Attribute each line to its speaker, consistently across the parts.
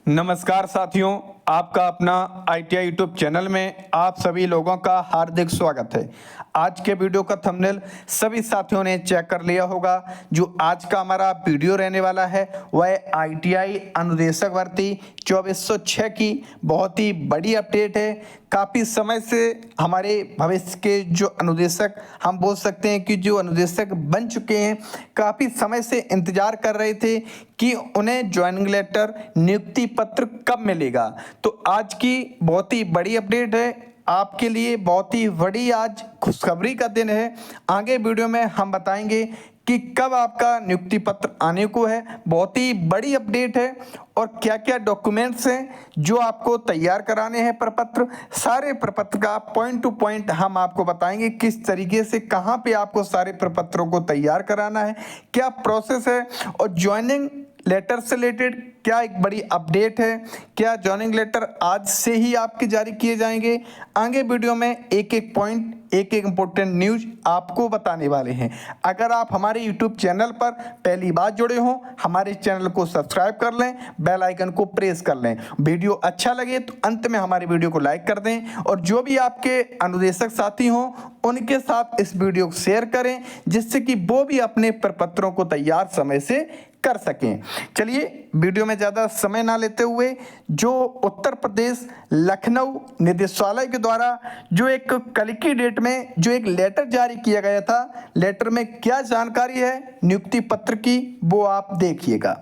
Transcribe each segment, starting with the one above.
Speaker 1: नमस्कार साथियों, आपका अपना आईटीआई यूट्यूब चैनल में आप सभी लोगों का हार्दिक स्वागत है। आज के वीडियो का थंबनेल सभी साथियों ने चेक कर लिया होगा। जो आज का हमारा वीडियो रहने वाला है वह आईटीआई अनुदेशक भर्ती 2406 की बहुत ही बड़ी अपडेट है। काफ़ी समय से हमारे भविष्य के जो अनुदेशक, हम बोल सकते हैं कि जो अनुदेशक बन चुके हैं, काफ़ी समय से इंतजार कर रहे थे कि उन्हें ज्वाइनिंग लेटर, नियुक्ति पत्र कब मिलेगा। तो आज की बहुत ही बड़ी अपडेट है, आपके लिए बहुत ही बड़ी आज खुशखबरी का दिन है। आगे वीडियो में हम बताएंगे कि कब आपका नियुक्ति पत्र आने को है। बहुत ही बड़ी अपडेट है और क्या क्या डॉक्यूमेंट्स हैं जो आपको तैयार कराने हैं प्रपत्र। सारे प्रपत्र का पॉइंट टू पॉइंट हम आपको बताएंगे, किस तरीके से कहाँ पे आपको सारे प्रपत्रों को तैयार कराना है, क्या प्रोसेस है और ज्वाइनिंग लेटर से रिलेटेड क्या एक बड़ी अपडेट है। क्या ज्वाइनिंग लेटर आज से ही आपके जारी किए जाएंगे। आगे वीडियो में एक एक पॉइंट, एक एक इंपॉर्टेंट न्यूज आपको बताने वाले हैं। अगर आप हमारे यूट्यूब चैनल पर पहली बार जुड़े हों, हमारे चैनल को सब्सक्राइब कर लें, बेल आइकन को प्रेस कर लें। वीडियो अच्छा लगे तो अंत में हमारे वीडियो को लाइक कर दें और जो भी आपके अनुदेशक साथी हों उनके साथ इस वीडियो को शेयर करें, जिससे कि वो भी अपने प्रपत्रों को तैयार समय से कर सकें। चलिए वीडियो में ज़्यादा समय ना लेते हुए, जो उत्तर प्रदेश लखनऊ निदेशालय के द्वारा जो एक कल की डेट में जो एक लेटर जारी किया गया था, लेटर में क्या जानकारी है नियुक्ति पत्र की, वो आप देखिएगा।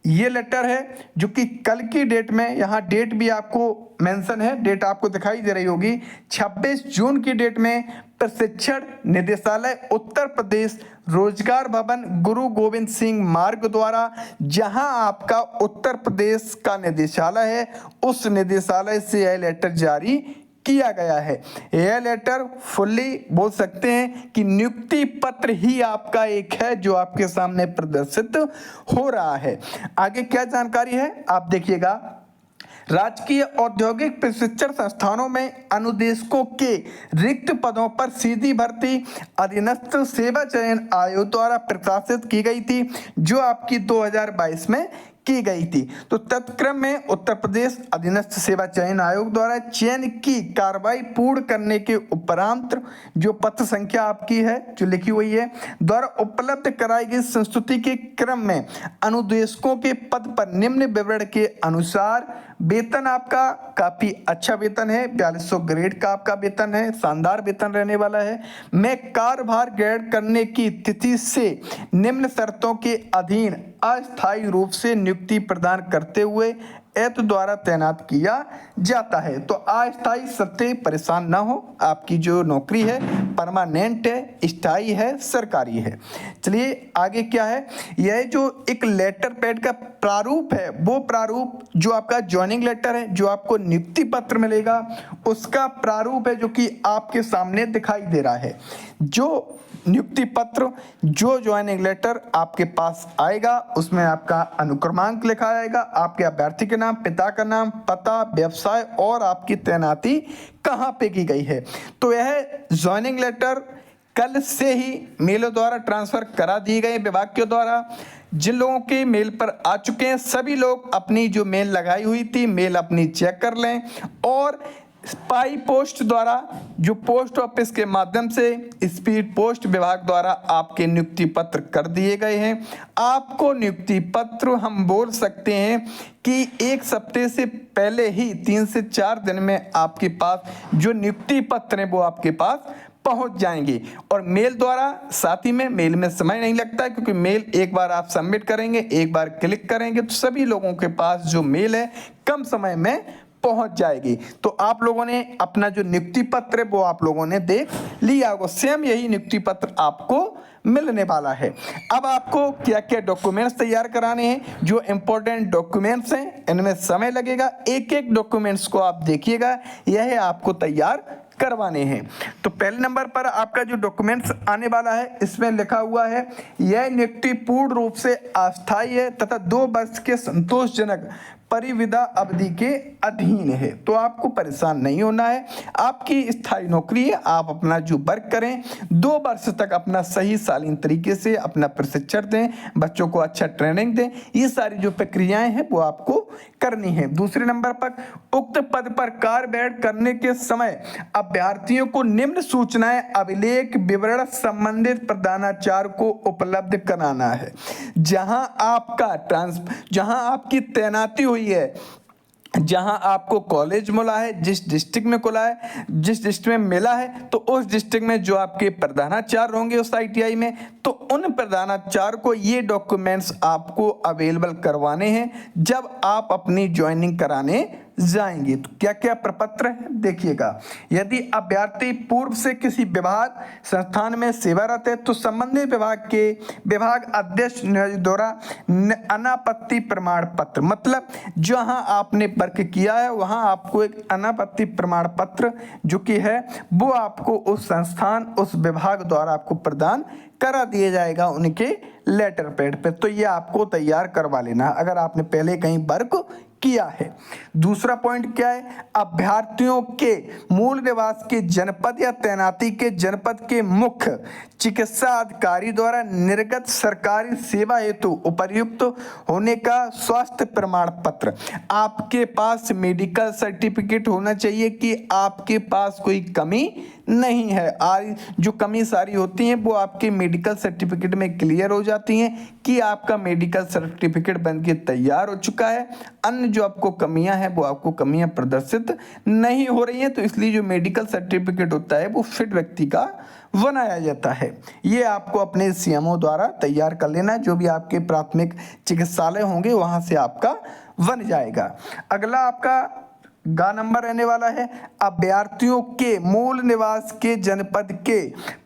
Speaker 1: ये लेटर है जो कि कल की डेट में, यहाँ डेट भी आपको मेंशन है, डेट आपको दिखाई दे रही होगी, 26 जून की डेट में प्रशिक्षण निदेशालय उत्तर प्रदेश रोजगार भवन गुरु गोविंद सिंह मार्ग द्वारा, जहां आपका उत्तर प्रदेश का निदेशालय है, उस निदेशालय से यह लेटर जारी किया गया है। यह लेटर फुल्ली बोल सकते हैं कि नियुक्ति पत्र ही आपका एक है जो आपके सामने प्रदर्शित हो रहा है। आगे क्या जानकारी है आप देखिएगा। राजकीय औद्योगिक प्रशिक्षण संस्थानों में अनुदेशकों के रिक्त पदों पर सीधी भर्ती अधीनस्थ सेवा चयन आयोग द्वारा प्रकाशित की गई थी, जो आपकी 2022 में की गई थी। तो तत्क्रम में उत्तर प्रदेश अधीनस्थ सेवा चयन आयोग द्वारा चयन की कार्रवाई पूर्ण करने के उपरांत जो पत्र संख्या आपकी है जो लिखी हुई है द्वारा उपलब्ध कराई गई संस्तुति के क्रम में अनुदेशकों के पद पर निम्न विवरण के अनुसार वेतन आपका काफी अच्छा वेतन है, 4200 ग्रेड का आपका वेतन है, शानदार वेतन रहने वाला है। मैं कार्यभार ग्रेड करने की तिथि से निम्न शर्तों के अधीन अस्थायी रूप से नियुक्ति प्रदान करते हुए एत द्वारा तैनात किया जाता है। तो अस्थायी सत्ते परेशान ना हो, आपकी जो नौकरी है परमानेंट है, स्थायी है, सरकारी है। चलिए आगे क्या है, यह जो एक लेटर पैड का प्रारूप है, वो प्रारूप जो आपका ज्वाइनिंग लेटर है, जो आपको नियुक्ति पत्र मिलेगा, उसका प्रारूप है जो कि आपके सामने दिखाई दे रहा है। जो नियुक्ति पत्र, जो ज्वाइनिंग लेटर आपके पास आएगा उसमें आपका अनुक्रमांक लिखा जाएगा, आपके अभ्यर्थी के नाम, पिता का नाम, पता, व्यवसाय और आपकी तैनाती कहाँ पे की गई है। तो यह ज्वाइनिंग लेटर कल से ही मेल द्वारा ट्रांसफर करा दिए गए विभाग के द्वारा। जिन लोगों के मेल पर आ चुके हैं सभी लोग अपनी जो मेल लगाई हुई थी मेल अपनी चेक कर लें और स्पाई पोस्ट द्वारा जो पोस्ट ऑफिस के माध्यम से स्पीड पोस्ट विभाग द्वारा आपके नियुक्ति पत्र कर दिए गए हैं। आपको नियुक्ति पत्र हम बोल सकते हैं कि एक सप्ताह से पहले ही 3 से 4 दिन में आपके पास जो नियुक्ति पत्र हैं वो आपके पास पहुंच जाएंगे। और मेल द्वारा, साथ ही में मेल में समय नहीं लगता है, क्योंकि मेल एक बार आप सबमिट करेंगे, एक बार क्लिक करेंगे तो सभी लोगों के पास जो मेल है कम समय में पहुंच जाएगी। तो आप लोगों ने अपना जो नियुक्ति पत्र है वो आप लोगों ने देख लिया होगा। सेम यही नियुक्ति पत्र आपको मिलने वाला है। अब आपको क्या क्या डॉक्यूमेंट्स तैयार कराने हैं, जो इंपॉर्टेंट डॉक्यूमेंट्स हैं, इनमें समय लगेगा, एक एक डॉक्यूमेंट्स को आप देखिएगा, यह आपको तैयार करवाने हैं। तो पहले नंबर पर आपका जो डॉक्यूमेंट्स आने वाला है इसमें लिखा हुआ है यह नियुक्ति पूर्ण रूप से अस्थायी है तथा 2 वर्ष के संतोषजनक परिविदा अवधि के अधीन है। तो आपको परेशान नहीं होना है, आपकी स्थायी नौकरी है। आप अपना जो वर्क करें, 2 वर्ष तक अपना सही शालीन तरीके से अपना प्रशिक्षण दें, बच्चों को अच्छा ट्रेनिंग दें। ये सारी जो प्रक्रियाएं हैं वो आपको करनी है। दूसरे नंबर पर उक्त पद पर कार्यभार करने के समय अभ्यर्थियों को निम्न सूचनाएं अभिलेख विवरण संबंधित प्रधानाचार्य को उपलब्ध कराना है। जहां आपकी तैनाती हुई है, जहां आपको कॉलेज मिला है, जिस डिस्ट्रिक्ट में खुला है, जिस डिस्ट्रिक्ट में मिला है, तो उस डिस्ट्रिक्ट में जो आपके प्रधानाचार्य होंगे उस आईटीआई में, तो उन प्रधानाचार्य को ये डॉक्यूमेंट्स आपको अवेलेबल करवाने हैं जब आप अपनी ज्वाइनिंग कराने जाएंगे। तो क्या क्या प्रपत्र है देखिएगा। यदि अभ्यर्थी पूर्व से किसी विभाग संस्थान में सेवारत है तो संबंधित विभाग के विभाग अध्यक्ष द्वारा अनापत्ति प्रमाण पत्र, मतलब जहां आपने वर्क किया है वहां आपको एक अनापत्ति प्रमाण पत्र जो कि है वो आपको उस संस्थान उस विभाग द्वारा आपको प्रदान करा दिया जाएगा उनके लेटर पैड पे। तो ये आपको तैयार करवा लेना अगर आपने पहले कहीं वर्क किया है। दूसरा पॉइंट क्या है, अभ्यर्थियों के मूल निवास के जनपद या तैनाती के जनपद के मुख्य चिकित्सा अधिकारी द्वारा निर्गत सरकारी सेवा हेतु उपर्युक्त होने का स्वास्थ्य प्रमाण पत्र। आपके पास मेडिकल सर्टिफिकेट होना चाहिए कि आपके पास कोई कमी नहीं है। जो कमी सारी होती हैं वो आपके मेडिकल सर्टिफिकेट में क्लियर हो जाती हैं कि आपका मेडिकल सर्टिफिकेट बनके तैयार हो चुका है। अन्य जो आपको कमियां हैं वो आपको कमियां प्रदर्शित नहीं हो रही हैं, तो इसलिए जो मेडिकल सर्टिफिकेट होता है वो फिट व्यक्ति का बनाया जाता है। ये आपको अपने सीएमओ द्वारा तैयार कर लेना, जो भी आपके प्राथमिक चिकित्सालय होंगे वहां से आपका बन जाएगा। अगला आपका गा नंबर रहने वाला है, अभ्यर्थियों के मूल निवास के जनपद के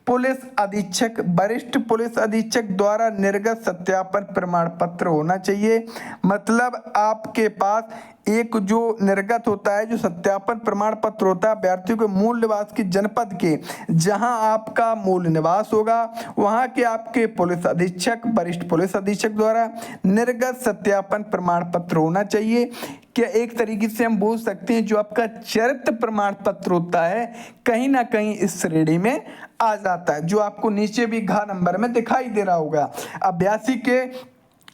Speaker 1: पुलिस अधीक्षक वरिष्ठ पुलिस अधीक्षक द्वारा निर्गत सत्यापन प्रमाण पत्र होना चाहिए। मतलब आपके पास एक जो निर्गत होता है, जो सत्यापन प्रमाण पत्र होता है अभ्यर्थियों के मूल निवास के जनपद के, जहां आपका मूल निवास होगा वहां के आपके पुलिस अधीक्षक वरिष्ठ पुलिस अधीक्षक द्वारा निर्गत सत्यापन प्रमाण पत्र होना चाहिए। क्या एक तरीके से हम बोल सकते हैं जो आपका चरित्र प्रमाण पत्र होता है कहीं ना कहीं इस श्रेणी में आ जाता है, जो आपको नीचे भी घ नंबर में दिखाई दे रहा होगा।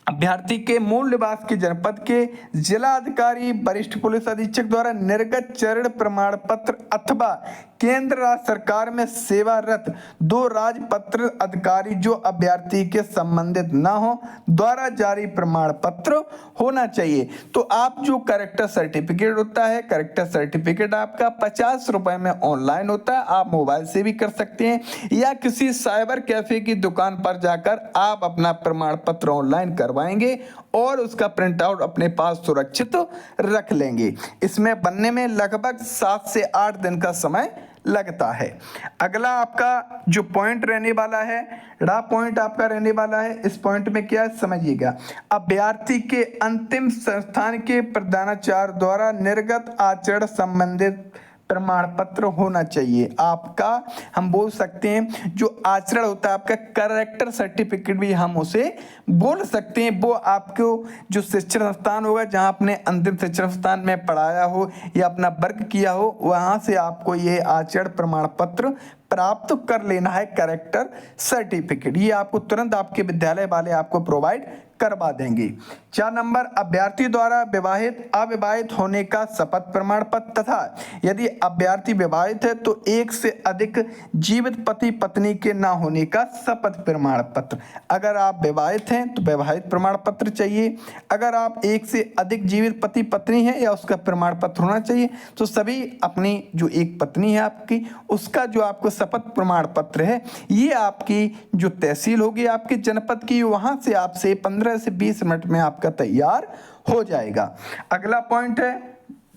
Speaker 1: अभ्यर्थी के मूल निवास के जनपद के जिला अधिकारी वरिष्ठ पुलिस अधीक्षक द्वारा निर्गत चरण प्रमाण पत्र अथवा केंद्र राज्य सरकार में सेवारत 2 राजपत्र अधिकारी जो अभ्यर्थी के संबंधित न हो द्वारा जारी प्रमाण पत्र होना चाहिए। तो आप जो कैरेक्टर सर्टिफिकेट होता है, कैरेक्टर सर्टिफिकेट आपका 50 रुपए में ऑनलाइन होता है, आप मोबाइल से भी कर सकते हैं या किसी साइबर कैफे की दुकान पर जाकर आप अपना प्रमाण पत्र ऑनलाइन करवाएंगे और उसका प्रिंट आउट अपने पास सुरक्षित रख लेंगे। इसमें बनने में लगभग 7 से 8 दिन का समय लगता है। अगला आपका जो पॉइंट रहने वाला है, पॉइंट आपका रहने वाला है, इस पॉइंट में क्या समझिएगा, अभ्यर्थी के अंतिम संस्थान के प्रधानाचार्य द्वारा निर्गत आचरण संबंधित प्रमाण पत्र होना चाहिए। आपका हम बोल सकते हैं जो आचरण होता है आपका कैरेक्टर सर्टिफिकेट भी हम उसे बोल सकते हैं। वो आपको जो शिक्षण संस्थान होगा जहां आपने अंतिम शिक्षण संस्थान में पढ़ाया हो या अपना वर्क किया हो वहां से आपको ये आचरण प्रमाण पत्र प्राप्त कर लेना है, कैरेक्टर सर्टिफिकेट। ये आपको तुरंत आपके विद्यालय वाले आपको प्रोवाइड करवा देंगे। 4 नंबर, अभ्यर्थी द्वारा विवाहित अविवाहित होने का शपथ प्रमाण पत्र तथा यदि अभ्यर्थी विवाहित है तो 1 से अधिक जीवित पति पत्नी के ना होने का शपथ प्रमाण पत्र। अगर आप विवाहित हैं तो वैवाहिक प्रमाण पत्र चाहिए, अगर आप 1 से अधिक जीवित पति पत्नी है या उसका प्रमाण पत्र होना चाहिए। तो सभी अपनी जो एक पत्नी है आपकी उसका जो आपको शपथ प्रमाण पत्र है ये आपकी जो तहसील होगी आपके जनपद की वहां से आपसे 15 से 20 मिनट में आपका तैयार हो जाएगा। अगला पॉइंट है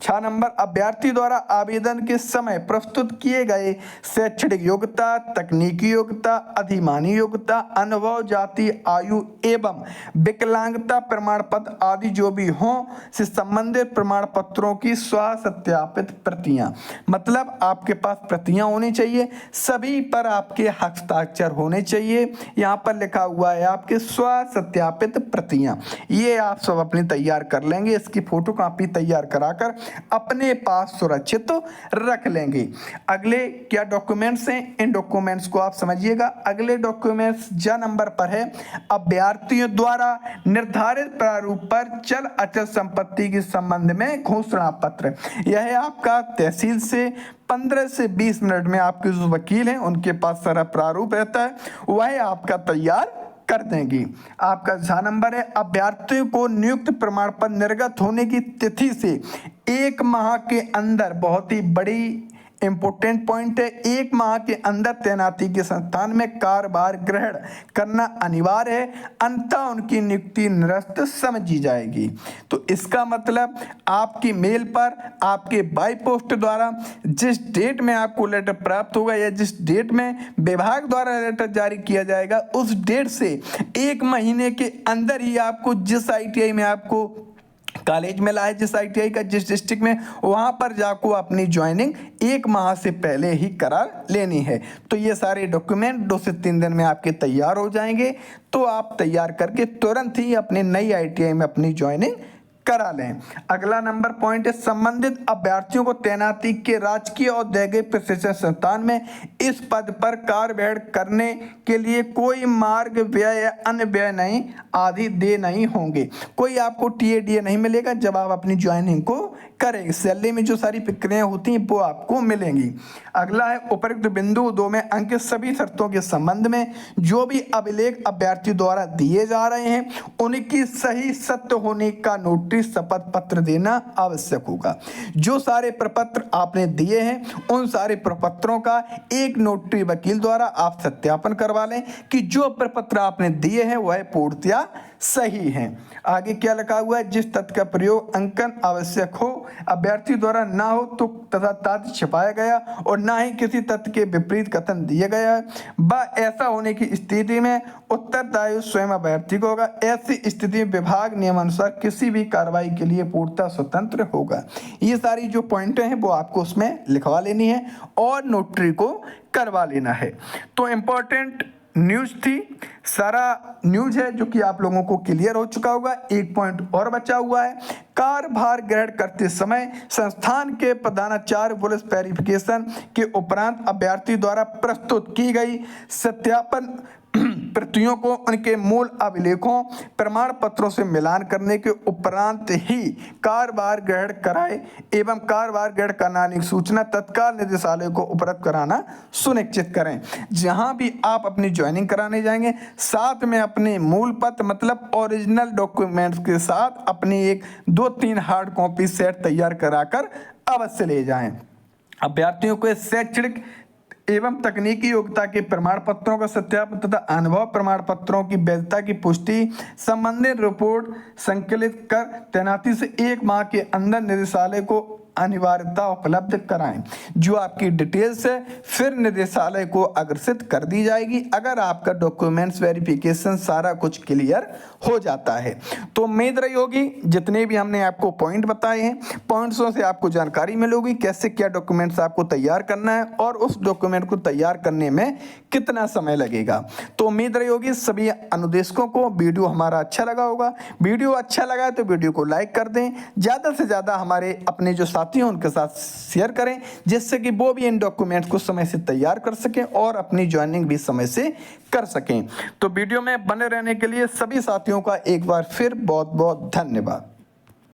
Speaker 1: 6 नंबर, अभ्यर्थी द्वारा आवेदन के समय प्रस्तुत किए गए शैक्षणिक योग्यता, तकनीकी योग्यता, अधिमानी योग्यता, अनुभव, जाति, आयु एवं विकलांगता प्रमाण पत्र आदि जो भी हों से संबंधित प्रमाण पत्रों की स्वसत्यापित प्रतियां, मतलब आपके पास प्रतियां होनी चाहिए, सभी पर आपके हस्ताक्षर होने चाहिए। यहाँ पर लिखा हुआ है आपके स्वसत्यापित प्रतियां, ये आप सब अपनी तैयार कर लेंगे। इसकी फोटो कॉपी तैयार कराकर अपने पास सुरक्षित रख लेंगे। अगले क्या डॉक्यूमेंट्स हैं, इन डॉक्यूमेंट्स को आप समझिएगा। अगले डॉक्यूमेंट्स ज नंबर पर है, अभ्यर्थियों द्वारा निर्धारित प्रारूप पर चल अचल संपत्ति के संबंध में घोषणा पत्र। यह है आपका तहसील से 15 से 20 मिनट में आपके जो वकील हैं उनके पास सारा प्रारूप रहता है, वह आपका तैयार कर देंगी। आपका 6 नंबर है, अभ्यर्थियों को नियुक्त प्रमाण पर निर्गत होने की तिथि से 1 माह के अंदर, बहुत ही बड़ी इंपोर्टेंट पॉइंट है, 1 माह के अंदर तैनाती के संस्थान में कार्यभार ग्रहण करना अनिवार्य है, अंततः उनकी नियुक्ति निरस्त समझी जाएगी। तो इसका मतलब आपकी मेल पर आपके बाई पोस्ट द्वारा जिस डेट में आपको लेटर प्राप्त होगा या जिस डेट में विभाग द्वारा लेटर जारी किया जाएगा, उस डेट से 1 महीने के अंदर ही आपको जिस ITI में आपको कॉलेज मिला है, जिस ITI का जिस डिस्ट्रिक्ट में, वहां पर जाकर अपनी ज्वाइनिंग 1 माह से पहले ही करा लेनी है। तो ये सारे डॉक्यूमेंट 2 से 3 दिन में आपके तैयार हो जाएंगे, तो आप तैयार करके तुरंत ही अपने नई ITI में अपनी ज्वाइनिंग करा लें। अगला नंबर पॉइंट है, संबंधित अभ्यर्थियों को तैनाती के राजकीय औद्योगिक प्रशिक्षण संस्थान में इस पद पर कार्यभार करने के लिए कोई मार्ग व्यय या अन्य व्यय नहीं आदि दे नहीं होंगे। कोई आपको TADA नहीं मिलेगा जब आप अपनी ज्वाइनिंग को करेंगे। सैलरी में जो सारी प्रक्रियाएं होती हैं वो आपको मिलेंगी। अगला है, उपरोक्त बिंदु 2 में अंकित सभी शर्तों के संबंध में जो भी अभिलेख अभ्यर्थी द्वारा दिए जा रहे हैं उनकी सही सत्य होने का नोटिस शपथ पत्र देना आवश्यक होगा। जो सारे प्रपत्र आपने दिए हैं उन सारे प्रपत्रों का एक नोटरी वकील द्वारा आप सत्यापन करवा लें कि जो प्रपत्र आपने दिए हैं वह पूर्णतया सही हैं। आगे क्या लिखा हुआ है, जिस तथ्य का प्रयोग अंकन आवश्यक हो, अभ्यर्थी द्वारा ना हो तो तथा तथ्य छिपाया गया और ना ही किसी तथ्य के विपरीत कथन दिया गया है, व ऐसा होने की स्थिति में उत्तरदायी स्वयं अभ्यर्थी को होगा। ऐसी स्थिति में विभाग नियमानुसार किसी भी कार्रवाई के लिए पूर्णतः स्वतंत्र होगा। ये सारी जो पॉइंट हैं वो आपको उसमें लिखवा लेनी है और नोटरी को करवा लेना है। तो इम्पोर्टेंट न्यूज थी, सारा न्यूज है जो कि आप लोगों को क्लियर हो चुका होगा। एक पॉइंट और बचा हुआ है, कार्यभार ग्रहण करते समय संस्थान के प्रधानाचार्य पुलिस वेरिफिकेशन के उपरांत अभ्यर्थी द्वारा प्रस्तुत की गई सत्यापन प्रतियों को उनके मूल अभिलेखों प्रमाण पत्रों से मिलान करने के उपरांत ही कार्यभार ग्रहण कराए एवं कार्यभार ग्रहण कराने की सूचना तत्काल निदेशालय को उपलब्ध कराना सुनिश्चित करें। जहां भी आप अपनी ज्वाइनिंग कराने जाएंगे साथ में अपने मूल पत्र मतलब ओरिजिनल डॉक्यूमेंट्स के साथ अपनी एक 2-3 हार्ड कॉपी सेट तैयार कराकर अवश्य ले जाएं। अभ्यर्थियों को शैक्षणिक एवं तकनीकी योग्यता के प्रमाण पत्रों का सत्यापन तथा अनुभव प्रमाण पत्रों की वैधता की पुष्टि संबंधित रिपोर्ट संकलित कर तैनाती से 1 माह के अंदर निदेशालय को अनिवार्यता उपलब्ध कराएं। जो आपकी डिटेल्स है फिर निदेशालय को अग्रसित कर दी जाएगी अगर आपका डॉक्यूमेंट्स वेरिफिकेशन सारा कुछ क्लियर हो जाता है। तो उम्मीद रही होगी जितने भी हमने आपको पॉइंट बताए हैं पॉइंट्सों से आपको जानकारी मिलेगी कैसे क्या डॉक्यूमेंट्स आपको तैयार करना है और उस डॉक्यूमेंट को तैयार करने में कितना समय लगेगा। तो उम्मीद रही होगी सभी अनुदेशकों को वीडियो हमारा अच्छा लगा होगा। वीडियो अच्छा लगा तो वीडियो को लाइक कर दें, ज़्यादा से ज़्यादा हमारे अपने जो साथी हैं उनके साथ शेयर करें जिससे कि वो भी इन डॉक्यूमेंट्स को समय से तैयार कर सकें और अपनी ज्वाइनिंग भी समय से कर सकें। तो वीडियो में बने रहने के लिए सभी साथियों का एक बार फिर बहुत बहुत धन्यवाद।